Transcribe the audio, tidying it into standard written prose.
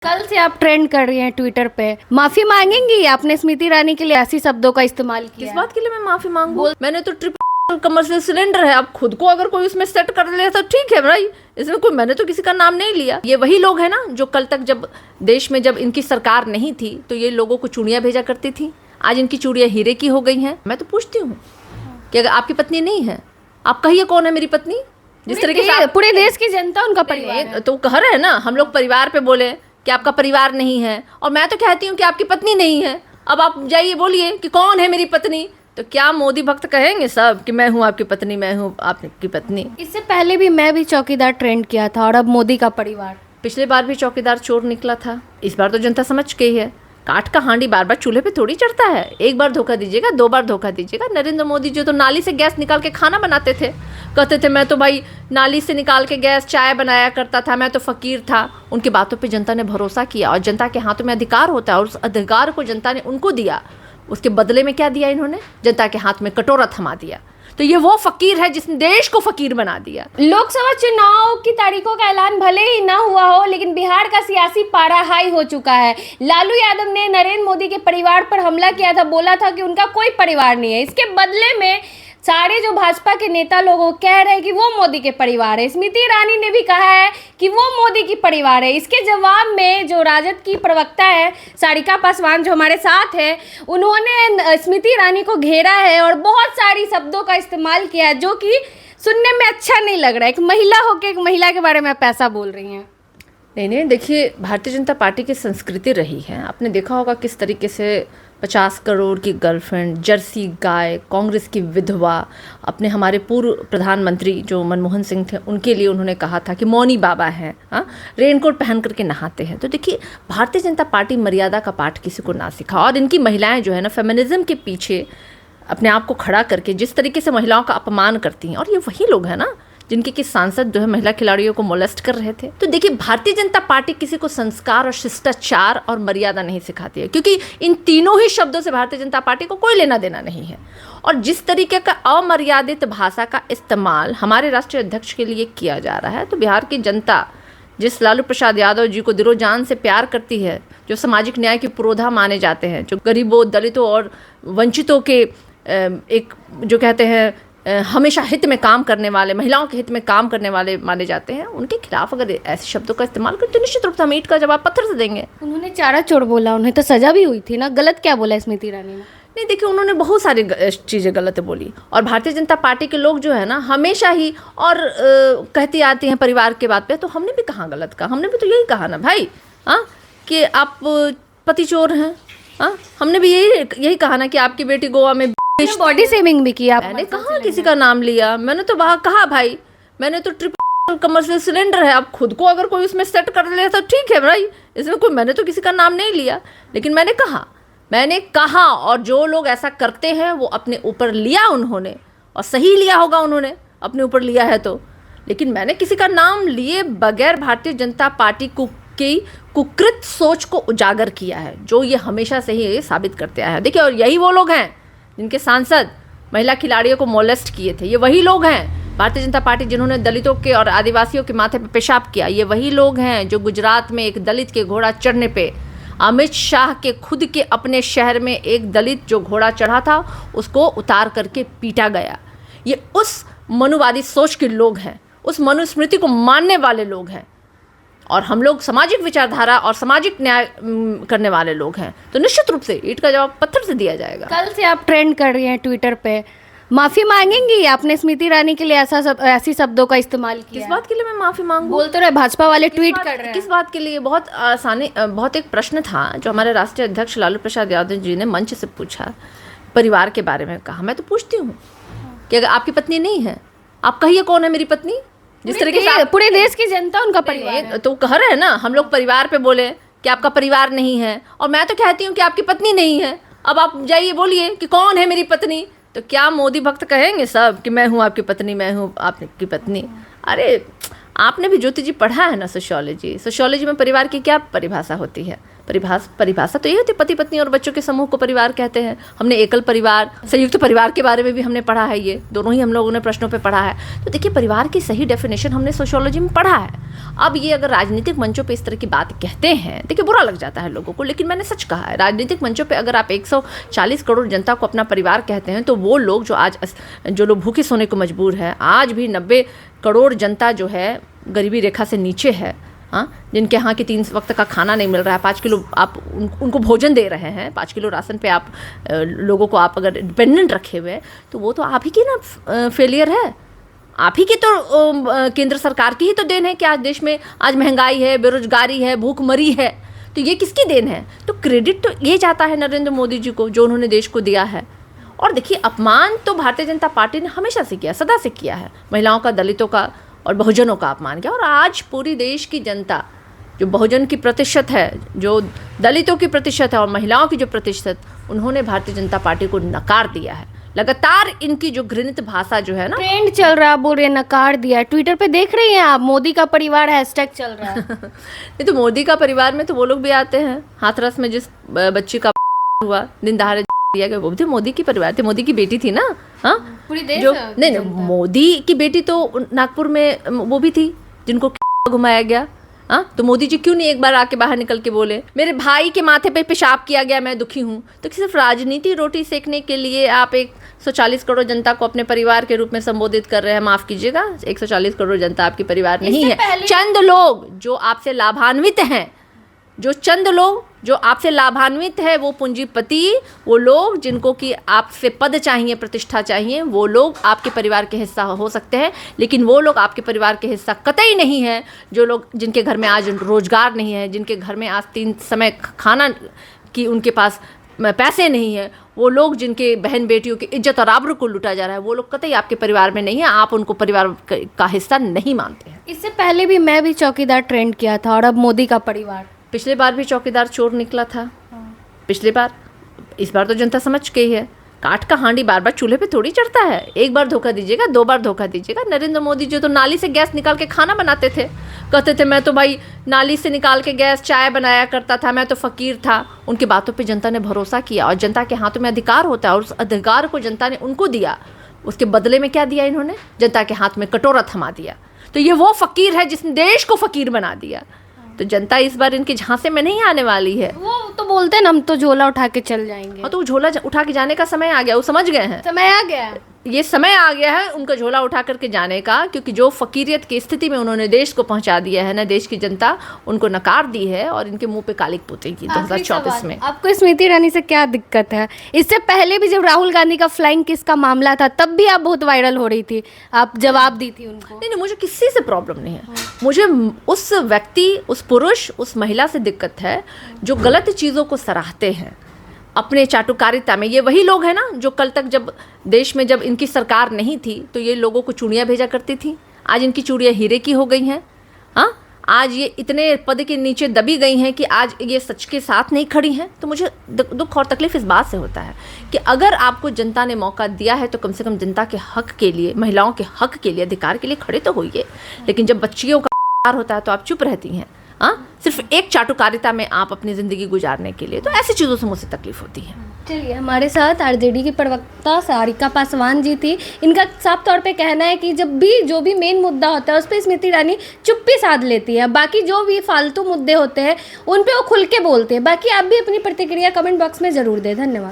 कल से आप ट्रेंड कर रही हैं ट्विटर पे, माफी मांगेंगी? आपने स्मृति ईरानी के लिए ऐसी शब्दों का इस्तेमाल किया किस बात के लिए मैं माफी मांगू? मैंने तो ट्रिपल कमर्शियल सिलेंडर है, अब खुद को अगर कोई उसमें सेट कर ले तो ठीक है भाई, इसमें कोई, मैंने तो किसी का नाम नहीं लिया। ये वही लोग हैं ना जो कल तक जब देश में जब इनकी सरकार नहीं थी तो ये लोगों को चूड़ियां भेजा करती थी, आज इनकी चूड़ियां हीरे की हो गई हैं। मैं तो पूछती हूँ कि अगर आपकी पत्नी नहीं है, आप कहिए कौन है मेरी पत्नी? जिस तरीके से पूरे देश की जनता उनका परिवार है। तो कह रहे हैं ना, हम लोग परिवार पे बोले कि आपका परिवार नहीं है, और मैं तो कहती हूँ कि आपकी पत्नी नहीं है। अब आप जाइए बोलिए कि कौन है मेरी पत्नी, तो क्या मोदी भक्त कहेंगे सब कि मैं हूँ आपकी पत्नी, मैं हूँ आपकी पत्नी? इससे पहले भी मैं भी चौकीदार ट्रेंड किया था, और अब मोदी का परिवार। पिछले बार भी चौकीदार चोर निकला था, इस बार तो जनता समझ गई है। काठ का हांडी बार बार चूल्हे पे थोड़ी चढ़ता है, एक बार धोखा दीजिएगा, दो बार धोखा दीजिएगा। नरेंद्र मोदी जो तो नाली से गैस निकाल के खाना बनाते थे, कहते थे मैं तो भाई नाली से निकाल के गैस चाय बनाया करता था, मैं तो फकीर था। उनकी बातों पे जनता ने भरोसा किया, और जनता के हाथों में अधिकार होता है, और उस अधिकार को जनता ने उनको दिया। उसके बदले में क्या दिया इन्होंने? जनता के हाथ में कटोरा थमा दिया। तो ये वो फकीर है जिसने देश को फकीर बना दिया। लोकसभा चुनाव की तारीखों का ऐलान भले ही ना हुआ हो, लेकिन बिहार का सियासी पारा हाई हो चुका है। लालू यादव ने नरेंद्र मोदी के परिवार पर हमला किया था, बोला था कि उनका कोई परिवार नहीं है। इसके बदले में सारे जो भाजपा के नेता लोग कह रहे हैं कि वो मोदी के परिवार है। स्मृति ईरानी ने भी कहा है कि वो मोदी की परिवार है। इसके जवाब में जो राजद की प्रवक्ता है सारिका पासवान, जो हमारे साथ है, उन्होंने स्मृति ईरानी को घेरा है और बहुत सारी शब्दों का इस्तेमाल किया है जो कि सुनने में अच्छा नहीं लग रहा है। एक महिला होकर एक महिला के बारे में आप ऐसा बोल रही हैं। नहीं, देखिए, भारतीय जनता पार्टी की संस्कृति रही है, आपने देखा होगा किस तरीके से 50 करोड़ की गर्लफ्रेंड, जर्सी गाय, कांग्रेस की विधवा, अपने हमारे पूर्व प्रधानमंत्री जो मनमोहन सिंह थे उनके लिए उन्होंने कहा था कि मौनी बाबा हैं, रेनकोट पहन करके नहाते हैं। तो देखिए, भारतीय जनता पार्टी मर्यादा का पाठ किसी को ना सिखा, और इनकी महिलाएं जो है ना, फेमिनिज्म के पीछे अपने आप को खड़ा करके जिस तरीके से महिलाओं का अपमान करती हैं, और ये वही लोग हैं ना जिनके कि सांसद जो है महिला खिलाड़ियों को मोलेस्ट कर रहे थे। तो देखिए, भारतीय जनता पार्टी किसी को संस्कार और शिष्टाचार और मर्यादा नहीं सिखाती है, क्योंकि इन तीनों ही शब्दों से भारतीय जनता पार्टी को कोई लेना देना नहीं है। और जिस तरीके का अमर्यादित भाषा का इस्तेमाल हमारे राष्ट्रीय अध्यक्ष के लिए किया जा रहा है, तो बिहार की जनता जिस लालू प्रसाद यादव जी को दिलो जान से प्यार करती है, जो सामाजिक न्याय के पुरोधा माने जाते हैं, जो गरीबों, दलितों और वंचितों के एक जो कहते हैं हमेशा हित में काम करने वाले, महिलाओं के हित में काम करने वाले माने जाते हैं, उनके खिलाफ अगर ऐसे शब्दों का इस्तेमाल करें तो निश्चित रूप से हम ईंट का जवाब पत्थर से देंगे। उन्होंने चारा चोर बोला, उन्हें तो सजा भी हुई थी ना। गलत क्या बोला स्मृति ईरानी ने? नहीं, देखिए, उन्होंने बहुत सारी चीज़ें गलत बोली, और भारतीय जनता पार्टी के लोग जो है ना हमेशा ही और कहती आती हैं परिवार के बात पे, तो हमने भी कहाँ गलत कहा? हमने भी तो यही कहा ना भाई, कि आप पति चोर हैं। हमने भी यही कहा ना कि आपकी बेटी गोवा में बॉडी शेमिंग भी किया। मैंने कहाँ किसी का नाम लिया? मैंने तो वहाँ कहा भाई, मैंने तो ट्रिपल कमर्शियल सिलेंडर है, अब खुद को अगर कोई उसमें सेट कर ले तो ठीक है भाई, इसमें कोई, मैंने तो किसी का नाम नहीं लिया। लेकिन मैंने कहा, और जो लोग ऐसा करते हैं वो अपने ऊपर लिया उन्होंने, और सही लिया होगा उन्होंने, अपने ऊपर लिया है तो। लेकिन मैंने किसी का नाम लिए बगैर भारतीय जनता पार्टी की कुकृत सोच को उजागर किया है, जो ये हमेशा से ही साबित करते आया है। देखिए, और यही वो लोग हैं जिनके सांसद महिला खिलाड़ियों को मोलेस्ट किए थे, ये वही लोग हैं। भारतीय जनता पार्टी जिन्होंने दलितों के और आदिवासियों के माथे पर पेशाब किया, ये वही लोग हैं जो गुजरात में एक दलित के घोड़ा चढ़ने पे अमित शाह के खुद के अपने शहर में एक दलित जो घोड़ा चढ़ा था उसको उतार करके पीटा गया। ये उस मनुवादी सोच के लोग हैं, उस मनुस्मृति को मानने वाले लोग हैं, और हम लोग सामाजिक विचारधारा और सामाजिक न्याय करने वाले लोग हैं। तो निश्चित रूप से ईंट का जवाब पत्थर से दिया जाएगा। कल से आप ट्रेंड कर रही हैं ट्विटर पे, माफी मांगेंगी? आपने स्मृति ईरानी के लिए ऐसी शब्दों का इस्तेमाल किया। किस बात के लिए मैं माफी मांगू? बोलते रहे भाजपा वाले ट्वीट कर रहे हैं। किस बात के लिए? बहुत एक प्रश्न था जो हमारे राष्ट्रीय अध्यक्ष लालू प्रसाद यादव जी ने मंच से पूछा, परिवार के बारे में कहा। मैं तो पूछती हूँ कि अगर आपकी पत्नी नहीं है, आप कहिए कौन है मेरी पत्नी? जिस तरीके से पूरे देश की जनता उनका परिवार है। तो कह रहे हैं ना, हम लोग परिवार पे बोले कि आपका परिवार नहीं है, और मैं तो कहती हूँ कि आपकी पत्नी नहीं है। अब आप जाइए बोलिए कि कौन है मेरी पत्नी, तो क्या मोदी भक्त कहेंगे सब कि मैं हूँ आपकी पत्नी, मैं हूँ आपकी पत्नी? अरे, आपने भी ज्योति जी पढ़ा है ना सोशियोलॉजी में परिवार की क्या परिभाषा होती है? परिभाषा तो ये होती है, पति पत्नी और बच्चों के समूह को परिवार कहते हैं। हमने एकल परिवार, संयुक्त परिवार के बारे में भी हमने पढ़ा है, ये दोनों ही हम लोगों ने प्रश्नों पे पढ़ा है। तो देखिए, परिवार की सही डेफिनेशन हमने सोशियोलॉजी में पढ़ा है। अब ये अगर राजनीतिक मंचों पे इस तरह की बात कहते हैं, देखिए बुरा लग जाता है लोगों को, लेकिन मैंने सच कहा है, राजनीतिक मंचों पे अगर आप 140 करोड़ जनता को अपना परिवार कहते हैं, तो वो लोग जो लोग भूखे सोने को मजबूर है, आज भी 90 करोड़ जनता जो है गरीबी रेखा से नीचे है, जिनके यहाँ के 3 वक्त का खाना नहीं मिल रहा है, 5 किलो आप उनको भोजन दे रहे हैं, 5 किलो राशन पे आप लोगों को आप अगर डिपेंडेंट रखे हुए हैं, तो वो तो आप ही की ना फेलियर है, आप ही की तो केंद्र सरकार की ही तो देन है कि आज देश में आज महंगाई है, बेरोजगारी है, भूखमरी है। तो ये किसकी देन है? तो क्रेडिट तो ये जाता है नरेंद्र मोदी जी को, जो उन्होंने देश को दिया है। और देखिए, अपमान तो भारतीय जनता पार्टी ने हमेशा से किया, सदा से किया है, महिलाओं का, दलितों का और बहुजनों का अपमान किया। और आज पूरी देश की जनता, जो बहुजन की प्रतिशत है, जो दलितों की प्रतिशत है और महिलाओं की जो प्रतिशत, उन्होंने भारतीय जनता पार्टी को नकार दिया है। लगातार इनकी जो घृणित भाषा जो है ना, ट्रेंड चल रहा है, बोल रहे नकार दिया, ट्विटर पे देख रही हैं आप, मोदी का परिवार हैशटैग चल रहा है। नहीं तो मोदी का परिवार में तो वो लोग भी आते हैं। हाथरस में जिस बच्ची का हुआ, दिन दहाड़े दिया गया, वो भी मोदी की परिवार थे, मोदी की बेटी थी ना। हाँ, पूरी देश जो नहीं, मोदी की बेटी तो नागपुर में वो भी थी, जिनको घुमाया गया। हाँ, तो मोदी जी क्यों नहीं एक बार आके बाहर निकल के बोले, मेरे भाई के माथे पे पेशाब किया गया, मैं दुखी हूँ। तो सिर्फ राजनीति रोटी सेकने के लिए आप 140 करोड़ जनता को अपने परिवार के रूप में संबोधित कर रहे हैं। माफ कीजिएगा, 140 करोड़ जनता आपकी परिवार नहीं है। चंद लोग जो आपसे लाभान्वित हैं, जो चंद लोग जो आपसे लाभान्वित है, वो पूंजीपति, वो लोग जिनको कि आपसे पद चाहिए, प्रतिष्ठा चाहिए, वो लोग आपके परिवार के हिस्सा हो सकते हैं। लेकिन वो लोग आपके परिवार के हिस्सा कतई नहीं है, जो लोग जिनके घर में आज रोजगार नहीं है, जिनके घर में आज 3 समय खाना की उनके पास पैसे नहीं है, वो लोग जिनके बहन बेटियों की इज्जत और आबरू को लूटा जा रहा है, वो लोग कतई आपके परिवार में नहीं है। आप उनको परिवार का हिस्सा नहीं मानते हैं। इससे पहले भी मैं भी चौकीदार ट्रेंड किया था, और अब मोदी का परिवार। पिछले बार भी चौकीदार चोर निकला था। पिछली बार, इस बार तो जनता समझ गई है, काठ का हांडी बार बार चूल्हे पे थोड़ी चढ़ता है। एक बार धोखा दीजिएगा, 2 बार धोखा दीजिएगा। नरेंद्र मोदी जी तो नाली से गैस निकाल के खाना बनाते थे, कहते थे मैं तो भाई नाली से निकाल के गैस चाय बनाया करता था, मैं तो फकीर था। उनकी बातों पे जनता ने भरोसा किया, और जनता के हाथों में अधिकार होता है, और उस अधिकार को जनता ने उनको दिया। उसके बदले में क्या दिया इन्होंने? जनता के हाथ में कटोरा थमा दिया। तो ये वो फकीर है जिसने देश को फकीर बना दिया। तो जनता इस बार इनके झांसे में नहीं आने वाली है। वो तो बोलते हैं ना, हम तो झोला उठा के चल जाएंगे। हाँ, तो झोला उठा के जाने का समय आ गया, वो समझ गए हैं, समय आ गया है। ये समय आ गया है उनका झोला उठा करके जाने का, क्योंकि जो फकीरियत की स्थिति में उन्होंने देश को पहुंचा दिया है ना, देश की जनता उनको नकार दी है, और इनके मुंह पे कालिक पोतेगी 2024 में। आपको स्मृति ईरानी से क्या दिक्कत है? इससे पहले भी जब राहुल गांधी का फ्लाइंग किस का मामला था, तब भी आप बहुत वायरल हो रही थी, आप जवाब दी थी उनको। नहीं, मुझे किसी से प्रॉब्लम नहीं है। मुझे उस व्यक्ति, उस पुरुष, उस महिला से दिक्कत है जो गलत चीज़ों को सराहते हैं अपने चाटुकारिता में। ये वही लोग हैं ना जो कल तक जब देश में जब इनकी सरकार नहीं थी, तो ये लोगों को चूड़ियाँ भेजा करती थी। आज इनकी चूड़ियाँ हीरे की हो गई हैं। हाँ, आज ये इतने पद के नीचे दबी गई हैं कि आज ये सच के साथ नहीं खड़ी हैं। तो मुझे दुख और तकलीफ इस बात से होता है कि अगर आपको जनता ने मौका दिया है, तो कम से कम जनता के हक के लिए, महिलाओं के हक के लिए, अधिकार के लिए खड़े तो होइए। लेकिन जब बच्चियों का होता है तो आप चुप रहती हैं। हाँ, सिर्फ एक चाटुकारिता में आप अपनी ज़िंदगी गुजारने के लिए, तो ऐसी चीज़ों से मुझे तकलीफ होती है। चलिए, हमारे साथ आरजेडी की प्रवक्ता सारिका पासवान जी थी। इनका साफ तौर पे कहना है कि जब भी जो भी मेन मुद्दा होता है उस पर स्मृति ईरानी चुप्पी साध लेती है, बाकी जो भी फालतू मुद्दे होते हैं उन पे वो खुल के बोलते हैं। बाकी आप भी अपनी प्रतिक्रिया कमेंट बॉक्स में ज़रूर दें। धन्यवाद।